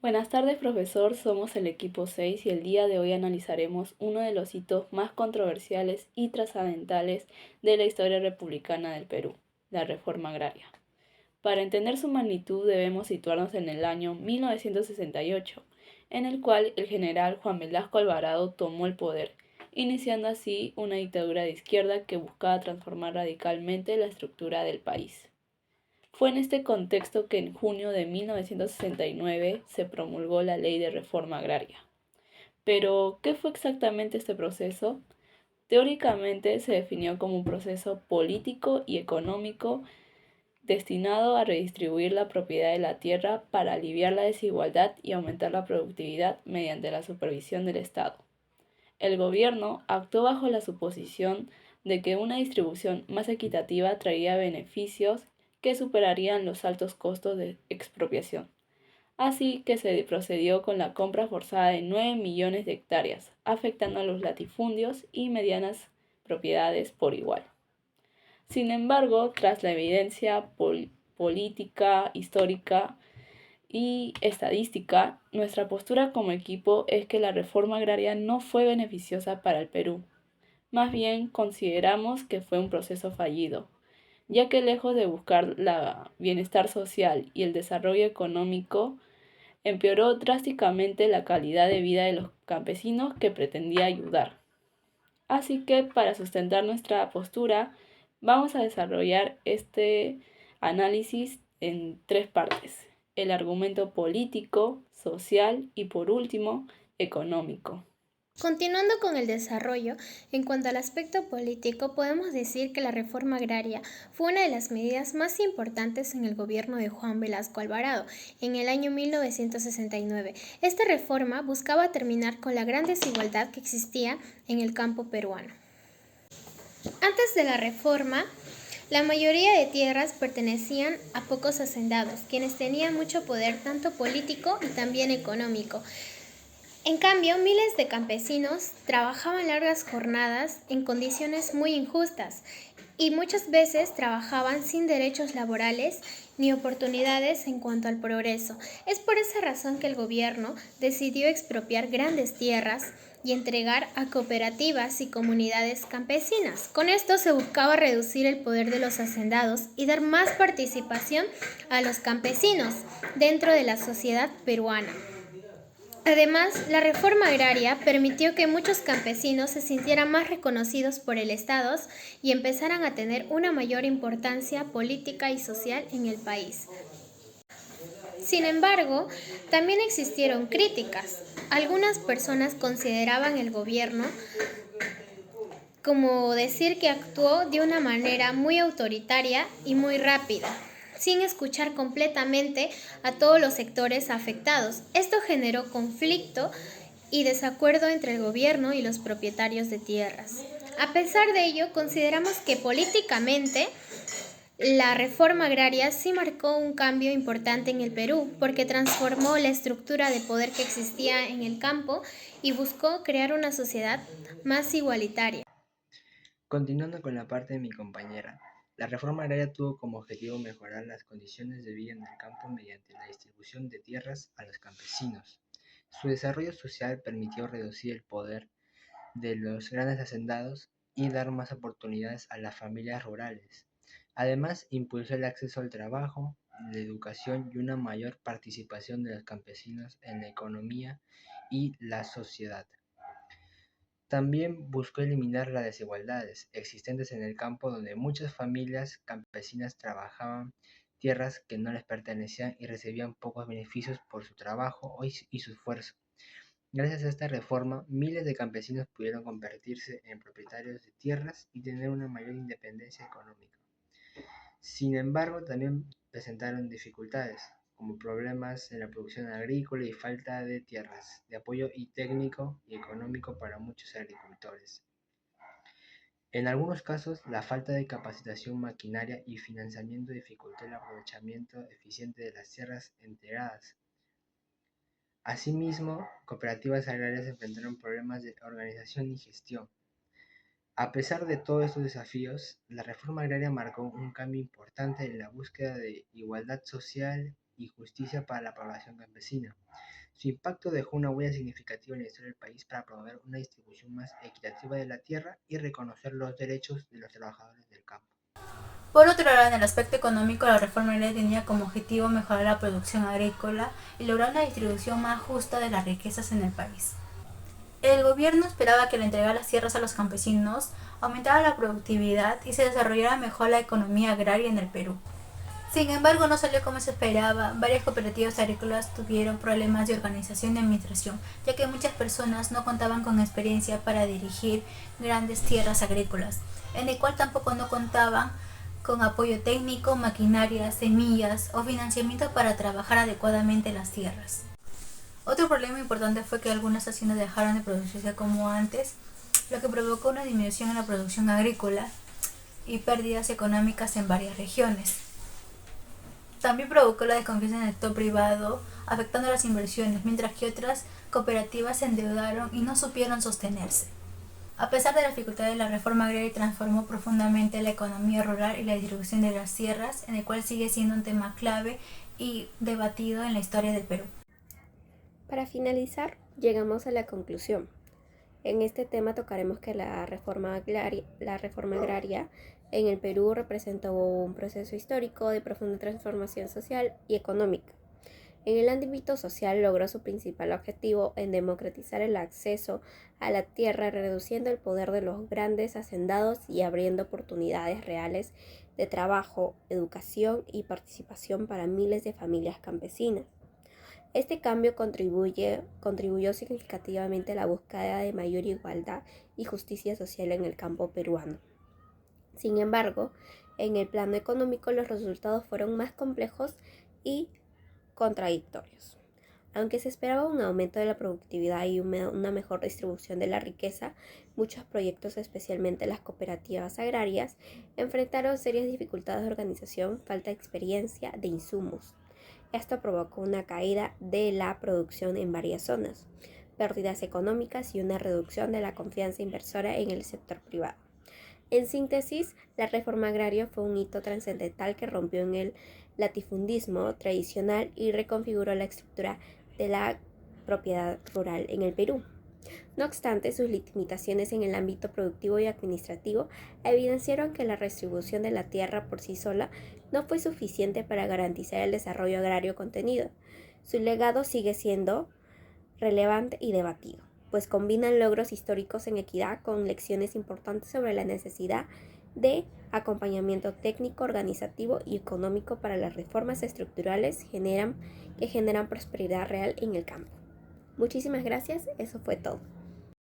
Buenas tardes, profesor. Somos el equipo 6 y el día de hoy analizaremos uno de los hitos más controversiales y trascendentales de la historia republicana del Perú, la reforma agraria. Para entender su magnitud debemos situarnos en el año 1968, en el cual el general Juan Velasco Alvarado tomó el poder, iniciando así una dictadura de izquierda que buscaba transformar radicalmente la estructura del país. Fue en este contexto que en junio de 1969 se promulgó la Ley de Reforma Agraria. Pero, ¿qué fue exactamente este proceso? Teóricamente se definió como un proceso político y económico destinado a redistribuir la propiedad de la tierra para aliviar la desigualdad y aumentar la productividad mediante la supervisión del Estado. El gobierno actuó bajo la suposición de que una distribución más equitativa traería beneficios que superarían los altos costos de expropiación. Así que se procedió con la compra forzada de 9 millones de hectáreas, afectando a los latifundios y medianas propiedades por igual. Sin embargo, tras la evidencia política, histórica y estadística, nuestra postura como equipo es que la reforma agraria no fue beneficiosa para el Perú. Más bien consideramos que fue un proceso fallido, ya que lejos de buscar el bienestar social y el desarrollo económico, empeoró drásticamente la calidad de vida de los campesinos que pretendía ayudar. Así que para sustentar nuestra postura, vamos a desarrollar este análisis en tres partes: el argumento político, social y por último, económico. Continuando con el desarrollo, en cuanto al aspecto político, podemos decir que la reforma agraria fue una de las medidas más importantes en el gobierno de Juan Velasco Alvarado en el año 1969. Esta reforma buscaba terminar con la gran desigualdad que existía en el campo peruano. Antes de la reforma, la mayoría de tierras pertenecían a pocos hacendados, quienes tenían mucho poder tanto político y también económico. En cambio, miles de campesinos trabajaban largas jornadas en condiciones muy injustas y muchas veces trabajaban sin derechos laborales ni oportunidades en cuanto al progreso. Es por esa razón que el gobierno decidió expropiar grandes tierras y entregar a cooperativas y comunidades campesinas. Con esto se buscaba reducir el poder de los hacendados y dar más participación a los campesinos dentro de la sociedad peruana. Además, la reforma agraria permitió que muchos campesinos se sintieran más reconocidos por el Estado y empezaran a tener una mayor importancia política y social en el país. Sin embargo, también existieron críticas. Algunas personas consideraban el gobierno como decir que actuó de una manera muy autoritaria y muy rápida, sin escuchar completamente a todos los sectores afectados. Esto generó conflicto y desacuerdo entre el gobierno y los propietarios de tierras. A pesar de ello, consideramos que políticamente la reforma agraria sí marcó un cambio importante en el Perú, porque transformó la estructura de poder que existía en el campo y buscó crear una sociedad más igualitaria. Continuando con la parte de mi compañera, la reforma agraria tuvo como objetivo mejorar las condiciones de vida en el campo mediante la distribución de tierras a los campesinos. Su desarrollo social permitió reducir el poder de los grandes hacendados y dar más oportunidades a las familias rurales. Además, impulsó el acceso al trabajo, la educación y una mayor participación de los campesinos en la economía y la sociedad. También buscó eliminar las desigualdades existentes en el campo, donde muchas familias campesinas trabajaban tierras que no les pertenecían y recibían pocos beneficios por su trabajo y su esfuerzo. Gracias a esta reforma, miles de campesinos pudieron convertirse en propietarios de tierras y tener una mayor independencia económica. Sin embargo, también presentaron dificultades, como problemas en la producción agrícola y falta de tierras, de apoyo técnico y económico para muchos agricultores. En algunos casos, la falta de capacitación maquinaria y financiamiento dificultó el aprovechamiento eficiente de las tierras entregadas. Asimismo, cooperativas agrarias enfrentaron problemas de organización y gestión. A pesar de todos estos desafíos, la reforma agraria marcó un cambio importante en la búsqueda de igualdad social y justicia para la población campesina. Su impacto dejó una huella significativa en la historia del país para promover una distribución más equitativa de la tierra y reconocer los derechos de los trabajadores del campo. Por otro lado, en el aspecto económico, la reforma agraria tenía como objetivo mejorar la producción agrícola y lograr una distribución más justa de las riquezas en el país. El gobierno esperaba que al entregar las tierras a los campesinos aumentara la productividad y se desarrollara mejor la economía agraria en el Perú. Sin embargo, no salió como se esperaba. Varias cooperativas agrícolas tuvieron problemas de organización y administración, ya que muchas personas no contaban con experiencia para dirigir grandes tierras agrícolas, en el cual tampoco no contaban con apoyo técnico, maquinaria, semillas o financiamiento para trabajar adecuadamente las tierras. Otro problema importante fue que algunas haciendas dejaron de producirse como antes, lo que provocó una disminución en la producción agrícola y pérdidas económicas en varias regiones. También provocó la desconfianza en el sector privado, afectando las inversiones, mientras que otras cooperativas se endeudaron y no supieron sostenerse. A pesar de las dificultades, la reforma agraria transformó profundamente la economía rural y la distribución de las tierras, en el cual sigue siendo un tema clave y debatido en la historia del Perú. Para finalizar, llegamos a la conclusión. En este tema tocaremos que la reforma agraria en el Perú representó un proceso histórico de profunda transformación social y económica. En el ámbito social logró su principal objetivo en democratizar el acceso a la tierra, reduciendo el poder de los grandes hacendados y abriendo oportunidades reales de trabajo, educación y participación para miles de familias campesinas. Este cambio contribuyó significativamente a la búsqueda de mayor igualdad y justicia social en el campo peruano. Sin embargo, en el plano económico los resultados fueron más complejos y contradictorios. Aunque se esperaba un aumento de la productividad y una mejor distribución de la riqueza, muchos proyectos, especialmente las cooperativas agrarias, enfrentaron serias dificultades de organización, falta de experiencia, de insumos. Esto provocó una caída de la producción en varias zonas, pérdidas económicas y una reducción de la confianza inversora en el sector privado. En síntesis, la reforma agraria fue un hito trascendental que rompió en el latifundismo tradicional y reconfiguró la estructura de la propiedad rural en el Perú. No obstante, sus limitaciones en el ámbito productivo y administrativo evidenciaron que la redistribución de la tierra por sí sola no fue suficiente para garantizar el desarrollo agrario contenido. Su legado sigue siendo relevante y debatido, pues combinan logros históricos en equidad con lecciones importantes sobre la necesidad de acompañamiento técnico, organizativo y económico para las reformas estructurales que generan prosperidad real en el campo. Muchísimas gracias, eso fue todo.